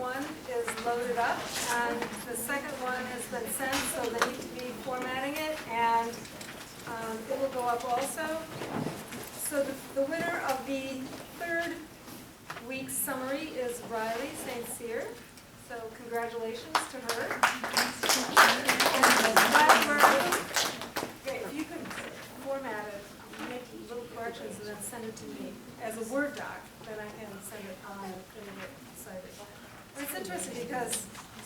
one is loaded up, and the second one has been sent, so they need to be formatting it, and it will go up also. So the winner of the third week's summary is Riley St. Cyr. So congratulations to her. Great, if you could format it, make little corrections, and then send it to me as a Word doc, then I can send it on and get excited. And it's interesting because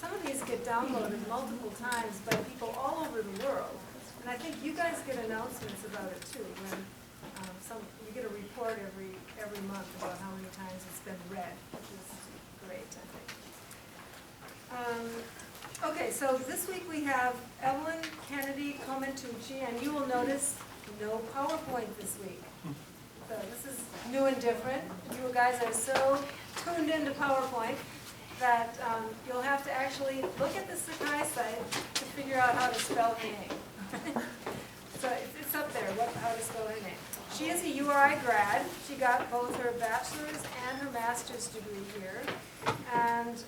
some of these get downloaded multiple times by people all over the world. And I think you guys get announcements about it too, when you get a report every month about how many times it's been read, which is great, I think. Okay, so this week we have Evelyn Kennedy Comentucci, and you will notice no PowerPoint this week. So this is new and different. You guys are so tuned into PowerPoint that you'll have to actually look at the Sakai site to figure out how to spell her name. So it's up there, how to spell her name. She is a URI grad. She got both her bachelor's and her master's degree here. And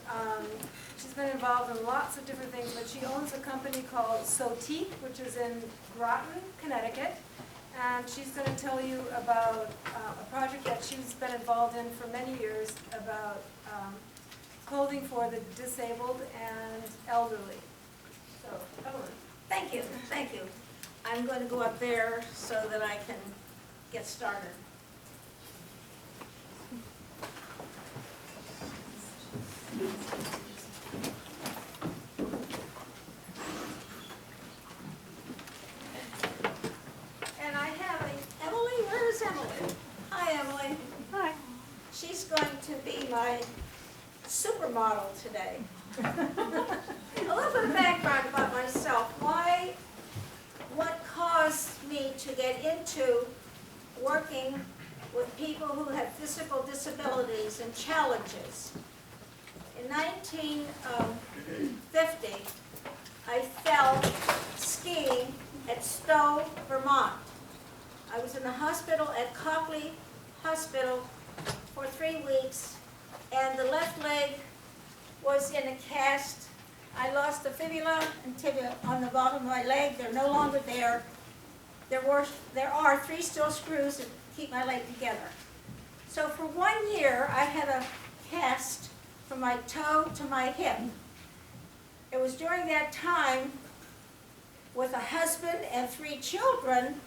she's been involved in lots of different things, but she owns a company called Sotique, which is in Groton, Connecticut. And she's going to tell you about a project that she's been involved in for many years about clothing for the disabled and elderly. So, Evelyn. Thank you, thank you. I'm going to go up there so that I can get started. And I have Emily. Where is Emily? Hi, Emily. Hi. She's going to be my supermodel today. A little bit of background about myself. What caused me to get into working with people who have physical disabilities and challenges. In 1950, I fell skiing at Stowe, Vermont. I was in the hospital at Copley Hospital for 3 weeks, and the left leg was in a cast. I lost the fibula and tibia on the bottom of my leg. They're no longer there. There are 3 steel screws that keep my leg together. So for 1 year, I had a cast from my toe to my hip. It was during that time, with a husband and 3 children,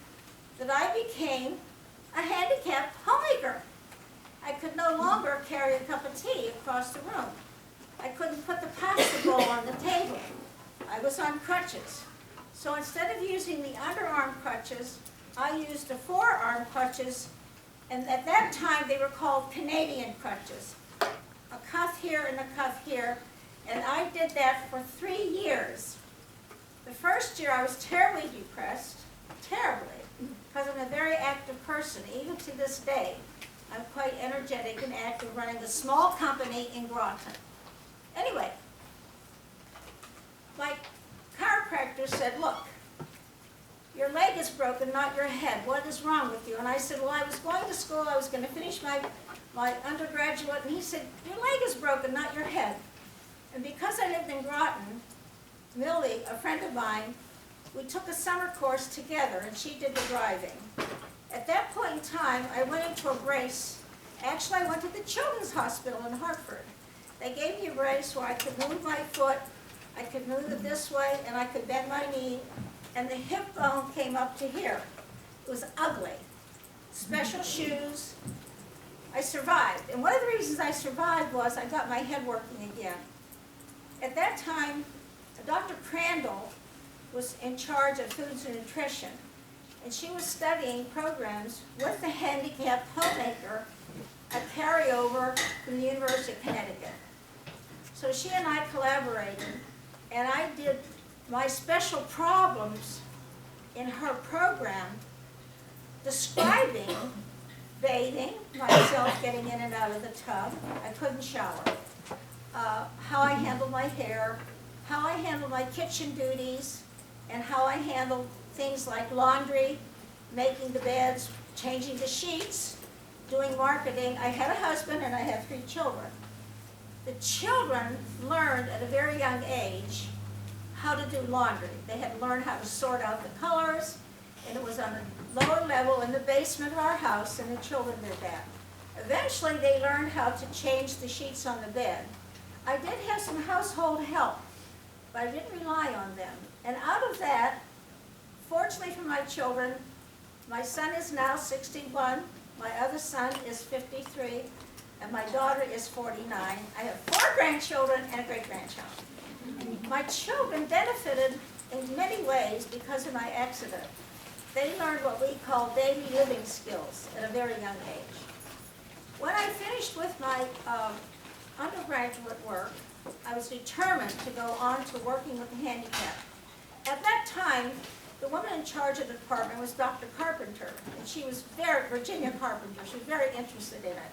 that I became a handicapped homemaker. I could no longer carry a cup of tea across the room. I couldn't put the pasta bowl on the table. I was on crutches. So instead of using the underarm crutches, I used the forearm crutches, and at that time they were called Canadian crutches. A cuff here and a cuff here, and I did that for 3 years. The first year I was terribly depressed, terribly, because I'm a very active person. Even to this day, I'm quite energetic and active running a small company in Groton. Anyway, my chiropractor said, look, your leg is broken, not your head. What is wrong with you? And I said, well, I was going to school. I was going to finish my undergraduate. And he said, your leg is broken, not your head. And because I lived in Groton, Millie, a friend of mine, we took a summer course together, and she did the driving. At that point in time, I went into a brace. Actually, I went to the Children's Hospital in Hartford. They gave me a brace where I could move my foot, I could move it this way, and I could bend my knee, and the hip bone came up to here. It was ugly. Special shoes. I survived. And one of the reasons I survived was I got my head working again. At that time, Dr. Crandall was in charge of foods and nutrition, and she was studying programs with the handicapped homemaker, a carryover from the University of Connecticut. So she and I collaborated, and I did my special problems in her program, describing bathing, myself getting in and out of the tub. I couldn't shower. How I handled my hair, how I handled my kitchen duties, and how I handled things like laundry, making the beds, changing the sheets, doing marketing. I had a husband and I had 3 children. the children learned at a very young age how to do laundry. They had to learn how to sort out the colors, and it was on a lower level in the basement of our house, and the children did that. Eventually, they learned how to change the sheets on the bed. I did have some household help, but I didn't rely on them. And out of that, fortunately for my children, my son is now 61, my other son is 53, and my daughter is 49. I have 4 grandchildren and a great-grandchild. My children benefited in many ways because of my accident. They learned what we call daily living skills at a very young age. When I finished with my undergraduate work, I was determined to go on to working with the handicapped. At that time, the woman in charge of the department was Dr. Carpenter, and she was Virginia Carpenter. She was very interested in it.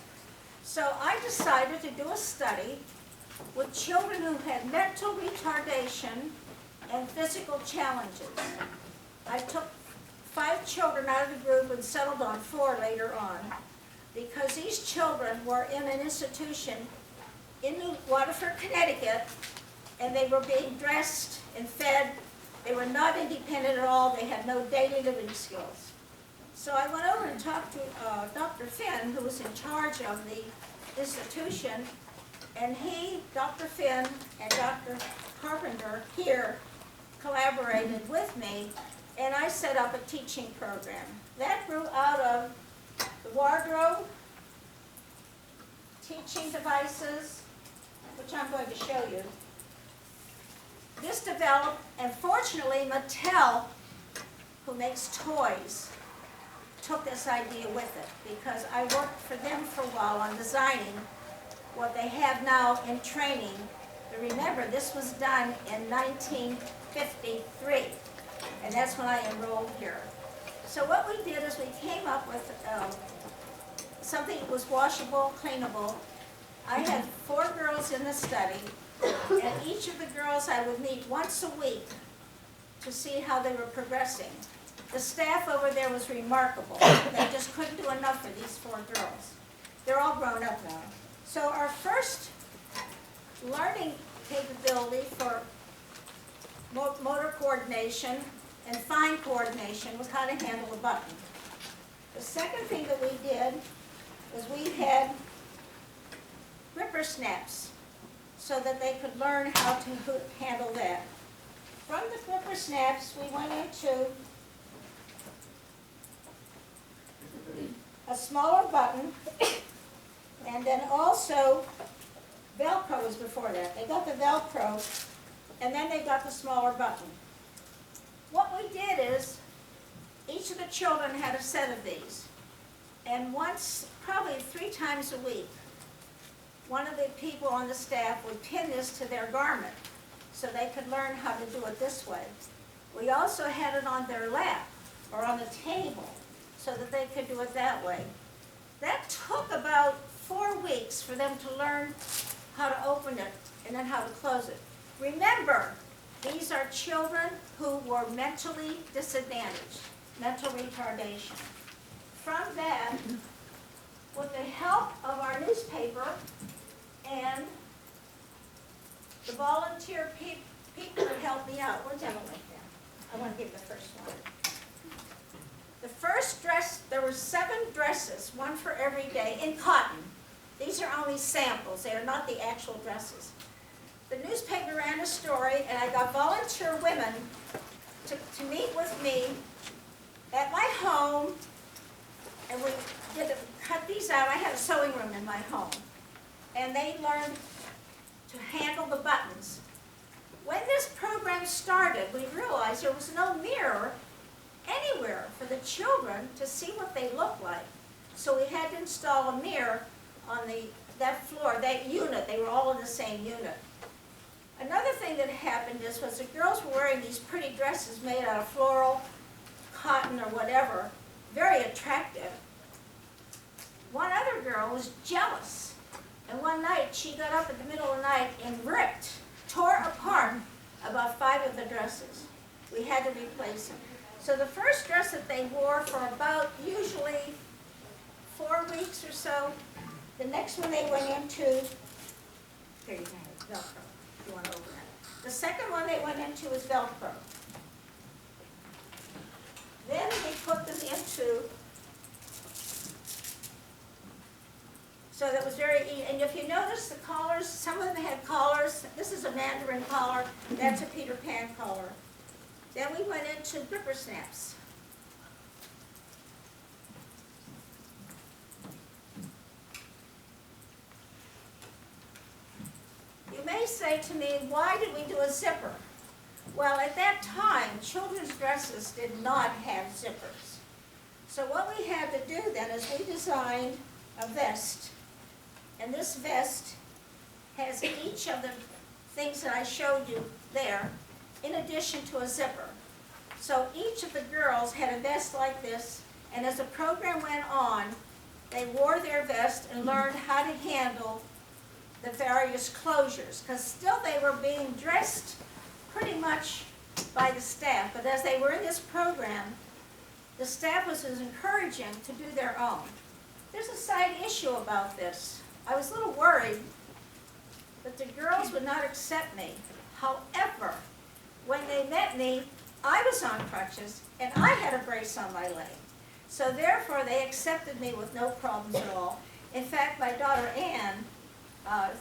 So I decided to do a study with children who had mental retardation and physical challenges. I took 5 children out of the group and settled on 4 later on, because these children were in an institution in New Waterford, Connecticut, and they were being dressed and fed. They were not independent at all. They had no daily living skills. So I went over and talked to Dr. Finn, who was in charge of the institution, and he, Dr. Finn, and Dr. Carpenter here collaborated with me, and I set up a teaching program. That grew out of the wardrobe, teaching devices, which I'm going to show you. This developed, and fortunately Mattel, who makes toys, took this idea with it, because I worked for them for a while on designing what they have now in training. But remember, this was done in 1953, and that's when I enrolled here. So what we did is we came up with something that was washable, cleanable. I had 4 girls in the study, and each of the girls I would meet once a week to see how they were progressing. The staff over there was remarkable. They just couldn't do enough for these 4 girls. They're all grown up now. So our first learning capability for motor coordination and fine coordination was how to handle a button. The second thing that we did was we had gripper snaps so that they could learn how to handle that. From the gripper snaps, we went into a smaller button, and then also Velcro was before that. They got the Velcro, and then they got the smaller button. What we did is, each of the children had a set of these, and once, probably 3 times a week, one of the people on the staff would pin this to their garment so they could learn how to do it this way. We also had it on their lap or on the table so that they could do it that way. That took about 4 weeks for them to learn how to open it and then how to close it. Remember, these are children who were mentally disadvantaged, mental retardation. From that, with the help of our newspaper and the volunteer people that helped me out, where's Emily then? I want to give the first one. The first dress, there were 7 dresses, 1 for every day, in cotton. These are only samples, they are not the actual dresses. The newspaper ran a story, and I got volunteer women to meet with me at my home, and we cut these out. I had a sewing room in my home, and they learned to handle the buttons. When this program started, we realized there was no mirror anywhere for the children to see what they looked like. So we had to install a mirror on that floor, that unit. They were all in the same unit. Another thing that happened was the girls were wearing these pretty dresses made out of floral, cotton, or whatever, very attractive. One other girl was jealous, and one night she got up in the middle of the night and tore apart about 5 of the dresses. We had to replace them. So the first dress that they wore for about usually 4 weeks or so, the next one they went into Here, you can have it, Velcro, if you want to open it. The second one they went into was Velcro. Then we put them into, so that was very easy. And if you notice the collars, some of them had collars. This is a mandarin collar, that's a Peter Pan collar. Then we went into gripper snaps. You may say to me, why did we do a zipper? Well, at that time, children's dresses did not have zippers. So what we had to do then is we designed a vest. And this vest has each of the things that I showed you there, in addition to a zipper. So each of the girls had a vest like this, and as the program went on, they wore their vest and learned how to handle the various closures, because still they were being dressed pretty much by the staff. But as they were in this program, the staff was encouraging to do their own. There's a side issue about this. I was a little worried that the girls would not accept me. However, when they met me, I was on crutches and I had a brace on my leg. So therefore, they accepted me with no problems at all. In fact, my daughter Ann,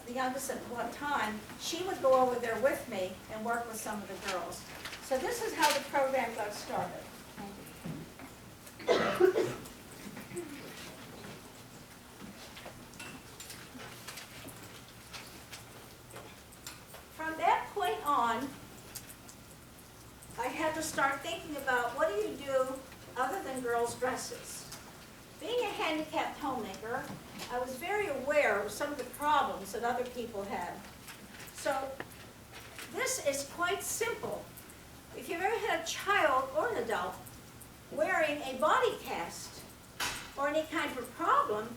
the youngest at one time, she would go over there with me and work with some of the girls. So this is how the program got started. From that point on, I had to start thinking about what do you do other than girls' dresses. Being a handicapped homemaker, I was very aware of some of the problems that other people had. So this is quite simple. If you've ever had a child or an adult wearing a body cast or any kind of a problem,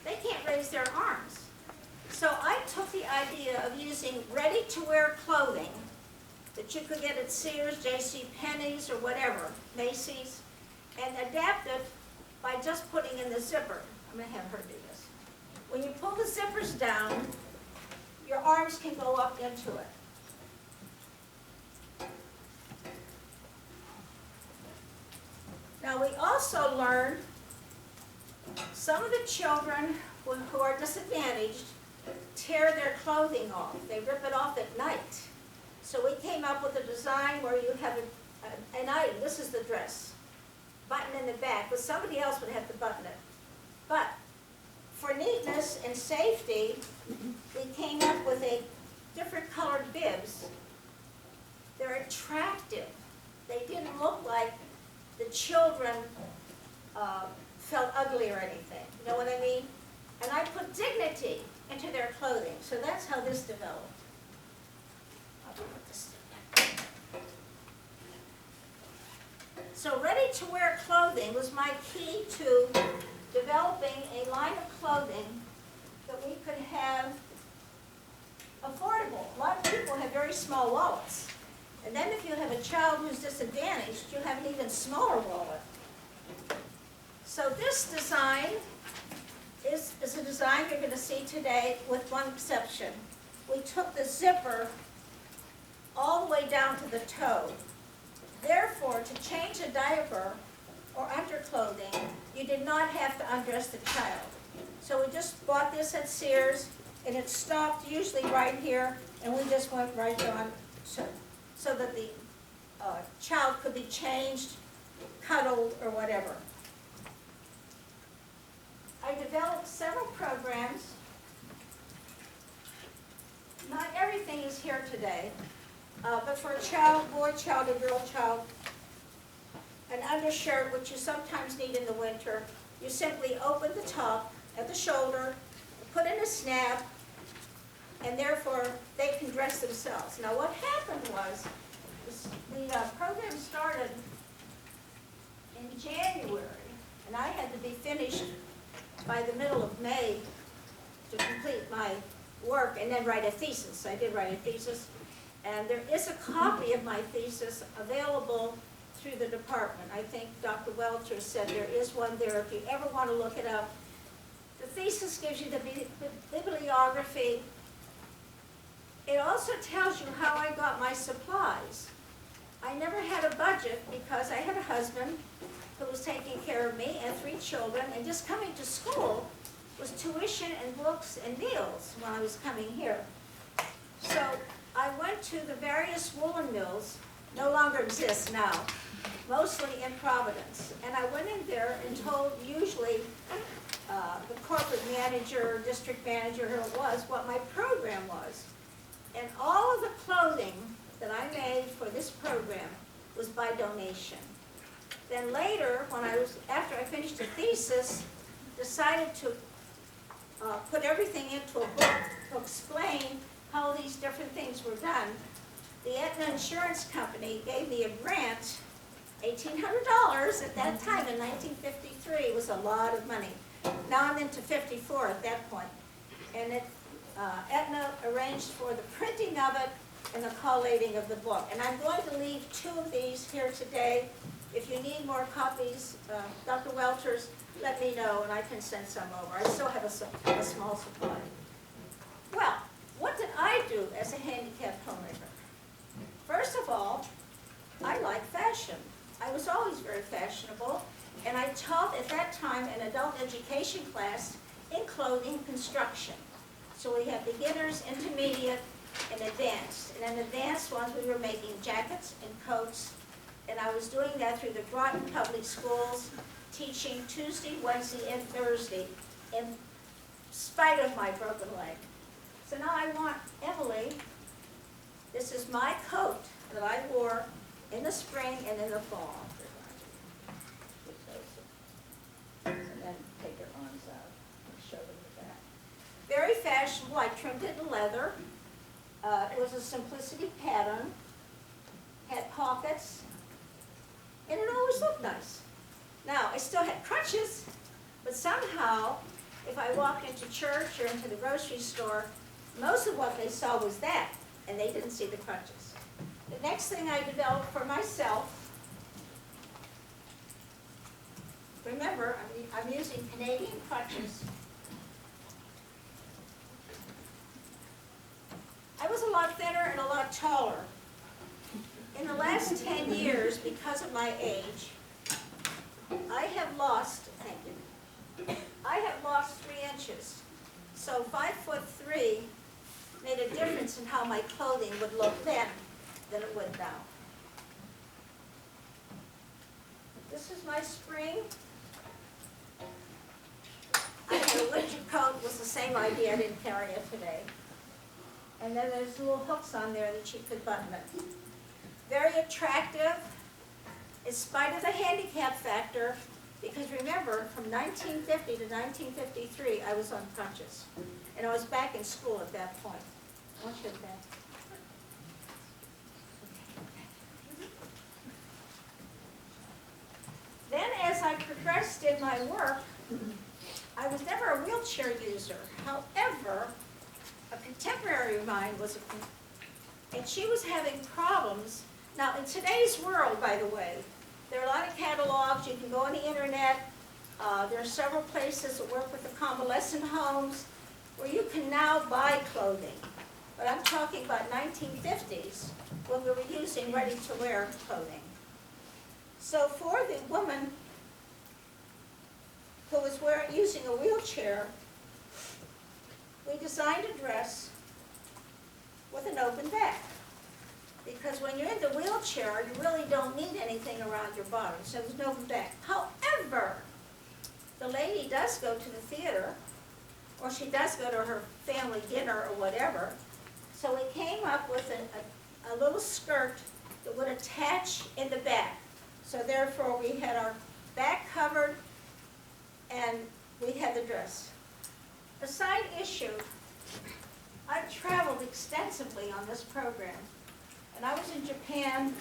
they can't raise their arms. So I took the idea of using ready-to-wear clothing that you could get at Sears, J.C. Penney's, or whatever, Macy's, and adapt it by just putting in the zipper. I'm going to have her do this. When you pull the zippers down, your arms can go up into it. Now we also learned some of the children who are disadvantaged tear their clothing off. They rip it off at night. So we came up with a design where you have an item. This is the dress. Button in the back, but somebody else would have to button it. But for neatness and safety, we came up with a different colored bibs. They're attractive. They didn't look like the children felt ugly or anything. You know what I mean? And I put dignity into their clothing. So that's how this developed. I'll put this down. So ready-to-wear clothing was my key to developing a line of clothing that we could have affordable. A lot of people have very small wallets. And then if you have a child who's disadvantaged, you have an even smaller wallet. So this design is a design you're going to see today with one exception. We took the zipper all the way down to the toe. Therefore, to change a diaper or underclothing, you did not have to undress the child. So we just bought this at Sears, and it stopped usually right here, and we just went right on so that the child could be changed, cuddled, or whatever. I developed several programs. Not everything is here today, but for a child, boy child, or girl child, an undershirt, which you sometimes need in the winter, you simply open the top at the shoulder, put in a snap, and therefore they can dress themselves. Now what happened was, the program started in January, and I had to be finished by the middle of May to complete my work and then write a thesis. I did write a thesis, and there is a copy of my thesis available through the department. I think Dr. Welcher said there is one there if you ever want to look it up. The thesis gives you the bibliography It also tells you how I got my supplies. I never had a budget because I had a husband who was taking care of me and 3 children, and just coming to school was tuition and books and meals when I was coming here. So I went to the various woolen mills, no longer exist now, mostly in Providence. And I went in there and told usually the corporate manager, district manager, who it was, what my program was. And all of the clothing that I made for this program was by donation. Then later, after I finished the thesis, decided to put everything into a book to explain how these different things were done. The Aetna Insurance Company gave me a grant, $1,800 at that time in 1953. It was a lot of money. Now I'm into 54 at that point. And Aetna arranged for the printing of it and the collating of the book. And I'm going to leave 2 of these here today. If you need more copies, Dr. Welters, let me know and I can send some over. I still have a small supply. Well, what did I do as a handicapped homemaker? First of all, I like fashion. I was always very fashionable, and I taught at that time an adult education class in clothing construction. So we had beginners, intermediate, and advanced. And in advanced ones, we were making jackets and coats, and I was doing that through the Groton Public Schools, teaching Tuesday, Wednesday, and Thursday, in spite of my broken leg. So now I want Emily, this is my coat that I wore in the spring and in the fall. And then take your arms out and show them the back. Very fashionable. I trimmed it in leather. It was a simplicity pattern, had pockets, and it always looked nice. Now, I still had crutches, but somehow, if I walked into church or into the grocery store, most of what they saw was that, and they didn't see the crutches. The next thing I developed for myself, remember, I'm using Canadian crutches. I was a lot thinner and a lot taller. In the last 10 years, because of my age, I have lost, thank you, I have lost 3 inches. So 5'3" made a difference in how my clothing would look then than it would now. This is my spring. I had a winter coat, was the same idea, I didn't carry it today. And then there's little hooks on there that you could button it. Very attractive, in spite of the handicap factor, because remember, from 1950 to 1953, I was on crutches. And I was back in school at that point. I want you to back. Then as I progressed in my work, I was never a wheelchair user. However, a contemporary of mine was, and she was having problems. Now, in today's world, by the way, there are a lot of catalogs. You can go on the internet. There are several places that work with the convalescent homes where you can now buy clothing. But I'm talking about 1950s when we were using ready-to-wear clothing. So for the woman who was using a wheelchair, we designed a dress with an open back. Because when you're in the wheelchair, you really don't need anything around your bottom, so there's no open back. However, the lady does go to the theater, or she does go to her family dinner or whatever, so we came up with a little skirt that would attach in the back. So therefore, we had our back covered, and we had the dress. A side issue, I've traveled extensively on this program. And I was in Japan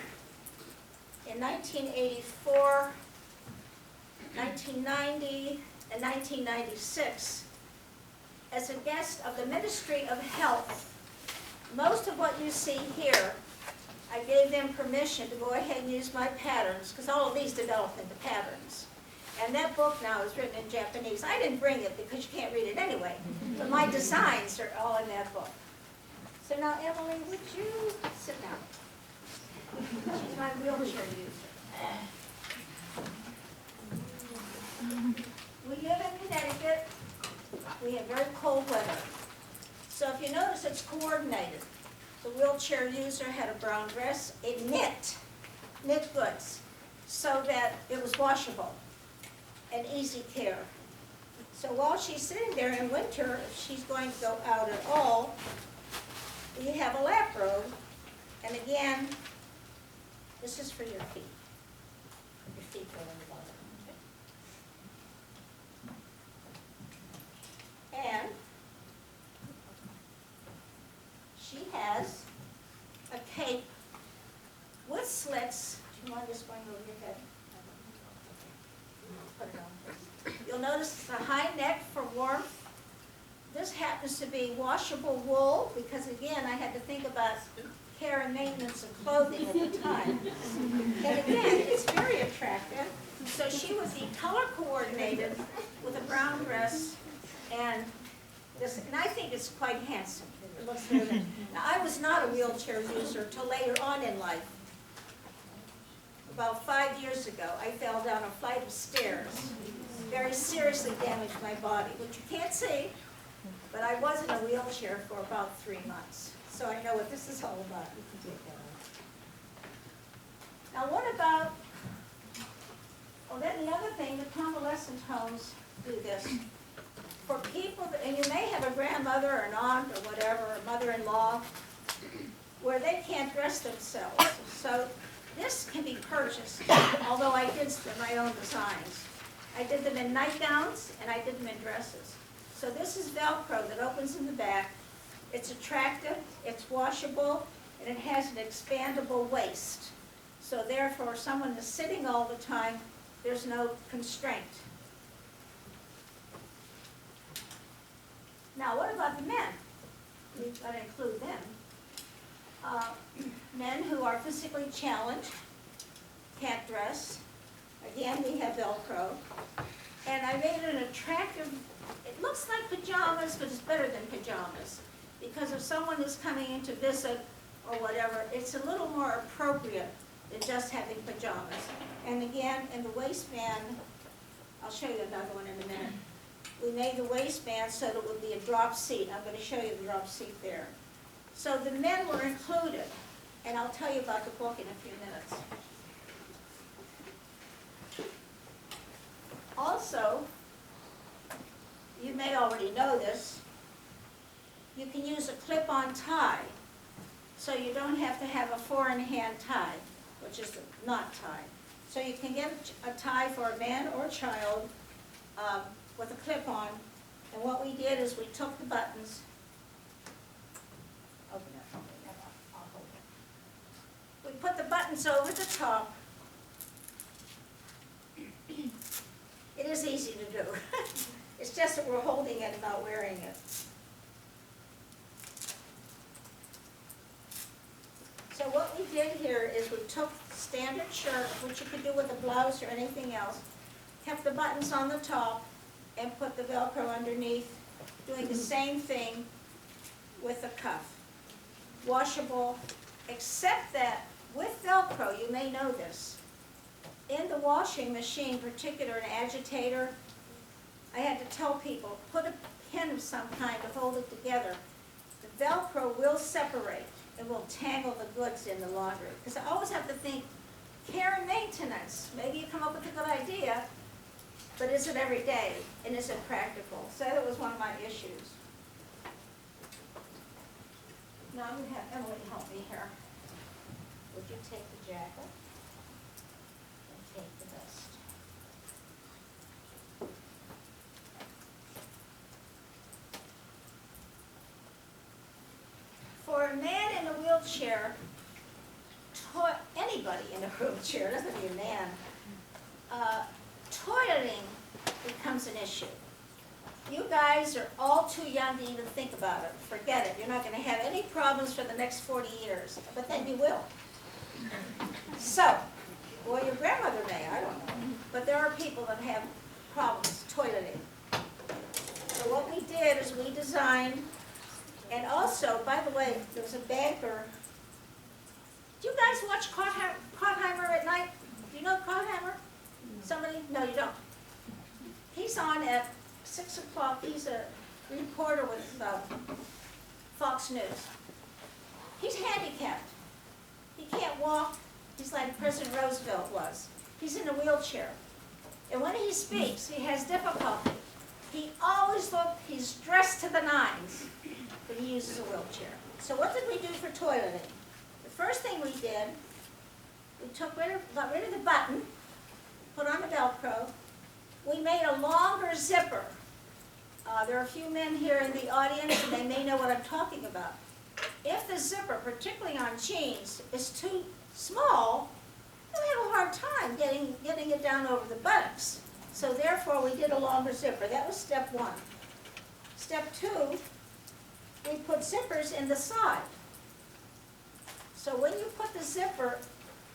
in 1984, 1990, and 1996 as a guest of the Ministry of Health. Most of what you see here, I gave them permission to go ahead and use my patterns, because all of these developed into patterns. And that book now is written in Japanese. I didn't bring it because you can't read it anyway, but my designs are all in that book. So now, Emily, would you sit down? She's my wheelchair user. We live in Connecticut. We have very cold weather. So if you notice, it's coordinated. The wheelchair user had a brown dress, a knit goods, so that it was washable and easy care. So while she's sitting there in winter, if she's going to go out at all, we have a lap robe. And again, this is for your feet. Your feet go in the bottom. Okay? And she has a cape with slits. Do you mind just going over your head? Put it on first. You'll notice it's a high neck for warmth. This happens to be washable wool because, again, I had to think about care and maintenance of clothing at the time. And again, it's very attractive. So she would be color coordinated with a brown dress and this, and I think it's quite handsome. It looks very good. Now, I was not a wheelchair user till later on in life. About 5 years ago, I fell down a flight of stairs, very seriously damaged my body, which you can't see, but I was in a wheelchair for about 3 months. So I know what this is all about. Now what about, oh, then the other thing, the convalescent homes do this. For people, and you may have a grandmother or an aunt or whatever, or mother-in-law, where they can't dress themselves. So this can be purchased, although I did my own designs. I did them in nightgowns and I did them in dresses. So this is Velcro that opens in the back. It's attractive, it's washable, and it has an expandable waist. So therefore, someone is sitting all the time, there's no constraint. Now, what about the men? We've got to include them. Men who are physically challenged, can't dress. Again, we have Velcro. And I made an attractive, it looks like pajamas, but it's better than pajamas. Because if someone is coming in to visit or whatever, it's a little more appropriate than just having pajamas. And again, in the waistband, I'll show you another one in a minute. We made the waistband so that it would be a drop seat. I'm going to show you the drop seat there. So the men were included, and I'll tell you about the book in a few minutes. Also, you may already know this, you can use a clip-on tie, so you don't have to have a four-in-hand tie, which is the knot tie. So you can get a tie for a man or a child with a clip-on, and what we did is we took the buttons, open it for me, I'll hold it. We put the buttons over the top. It is easy to do. It's just that we're holding it and not wearing it. So what we did here is we took standard shirt, which you could do with a blouse or anything else, kept the buttons on the top, and put the Velcro underneath, doing the same thing with the cuff. Washable, except that with Velcro, you may know this, in the washing machine, particularly an agitator, I had to tell people, put a pin of some kind to hold it together. The Velcro will separate. It will tangle the goods in the laundry. Because I always have to think, care and maintenance. Maybe you come up with a good idea, but is it every day? And is it practical? So that was one of my issues. Now I'm going to have Emily help me here. Would you take the jacket and take the vest? For a man in a wheelchair, anybody in a wheelchair, doesn't be a man, toileting becomes an issue. You guys are all too young to even think about it. Forget it. You're not going to have any problems for the next 40 years, but then you will. So, well, your grandmother may, I don't know, but there are people that have problems toileting. So what we did is we designed And also, by the way, there was a banker. Do you guys watch Krautheimer at night? Do you know Krautheimer? Somebody? No, you don't. He's on at 6 o'clock. He's a reporter with Fox News. He's handicapped. He can't walk. He's like President Roosevelt was. He's in a wheelchair. And when he speaks, he has difficulty. He always he's dressed to the nines, but he uses a wheelchair. So what did we do for toileting? The first thing we did, we got rid of the button, put on the Velcro. We made a longer zipper. There are a few men here in the audience, and they may know what I'm talking about. If the zipper, particularly on jeans, is too small, you'll have a hard time getting it down over the buttocks. So therefore, we did a longer zipper. That was step one. Step two, we put zippers in the side. So when you put the zipper,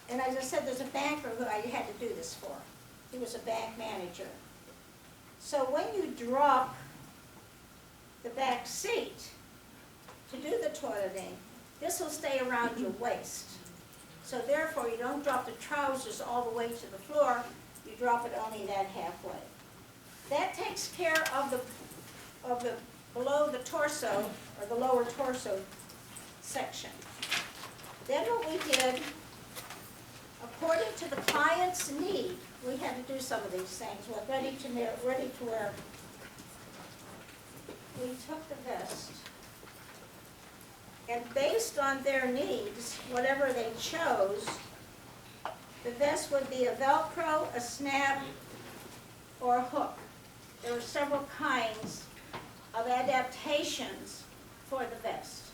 and as I said, there's a banker who I had to do this for. He was a bank manager. So when you drop the back seat to do the toileting, this will stay around your waist. So therefore, you don't drop the trousers all the way to the floor. You drop it only that halfway. That takes care of the below the torso, or the lower torso section. Then what we did, according to the client's need, we had to do some of these things. We're ready to wear. We took the vest, and based on their needs, whatever they chose, the vest would be a Velcro, a snap, or a hook. There were several kinds of adaptations for the vest.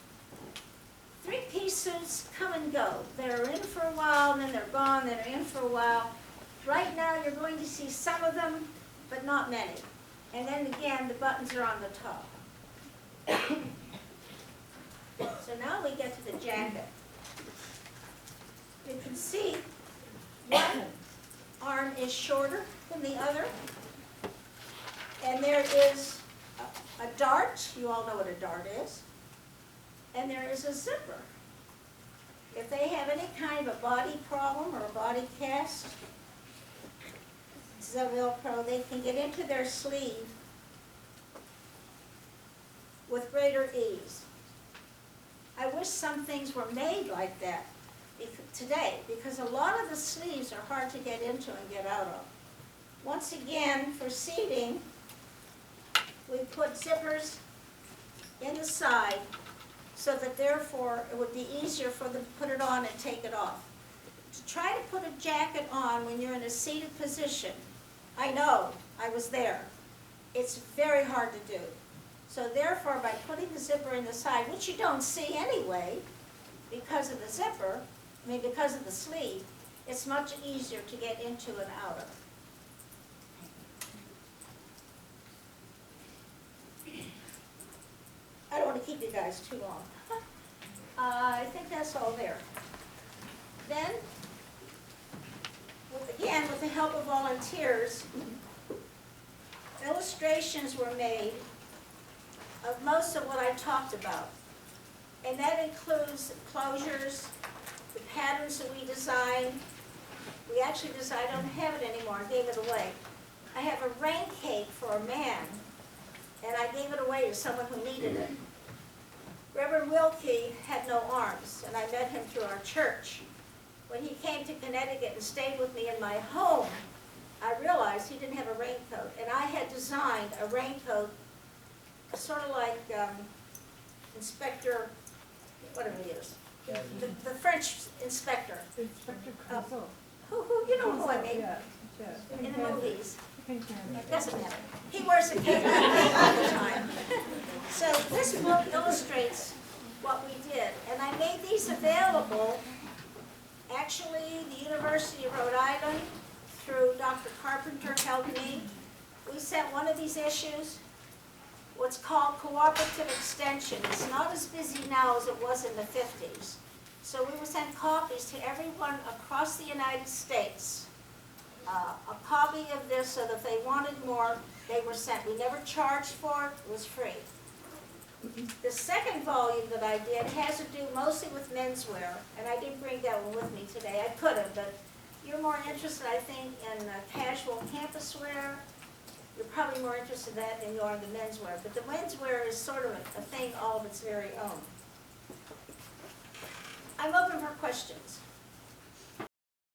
Three-piece suits come and go. They're in for a while, and then they're gone, then they're in for a while. Right now, you're going to see some of them, but not many. And then again, the buttons are on the top. So now we get to the jacket. You can see one arm is shorter than the other. And there is a dart. You all know what a dart is. And there is a zipper. If they have any kind of a body problem or a body cast, Velcro, they can get into their sleeve with greater ease. I wish some things were made like that today, because a lot of the sleeves are hard to get into and get out of. Once again, for seating, we put zippers in the side so that therefore it would be easier for them to put it on and take it off. To try to put a jacket on when you're in a seated position, I know, I was there. It's very hard to do. So therefore, by putting the zipper in the side, which you don't see anyway, because of the zipper, because of the sleeve, it's much easier to get into and out of. I don't want to keep you guys too long. I think that's all there. Then, again, with the help of volunteers, illustrations were made of most of what I talked about. And that includes closures, the patterns that we designed. We actually designed, I don't have it anymore, I gave it away. I have a rain cape for a man, and I gave it away to someone who needed it. Reverend Wilkie had no arms, and I met him through our church. When he came to Connecticut and stayed with me in my home, I realized he didn't have a raincoat, and I had designed a raincoat sort of like Inspector, whatever he is, the French inspector. Inspector Clouseau. Who, you know who I mean, in the movies. Doesn't matter. He wears a cape all the time. So this book illustrates what we did, and I made these available. Actually, the University of Rhode Island, through Dr. Carpenter, helped me. We sent one of these issues, what's called cooperative extension. It's not as busy now as it was in the 50s. So we would send copies to everyone across the United States. A copy of this, so that if they wanted more, they were sent. We never charged for it, it was free. The second volume that I did has to do mostly with menswear, and I didn't bring that one with me today. I could have, but you're more interested, I think, in casual campus wear. You're probably more interested in that than you are in the menswear. But the menswear is sort of a thing all of its very own. I'm open for questions.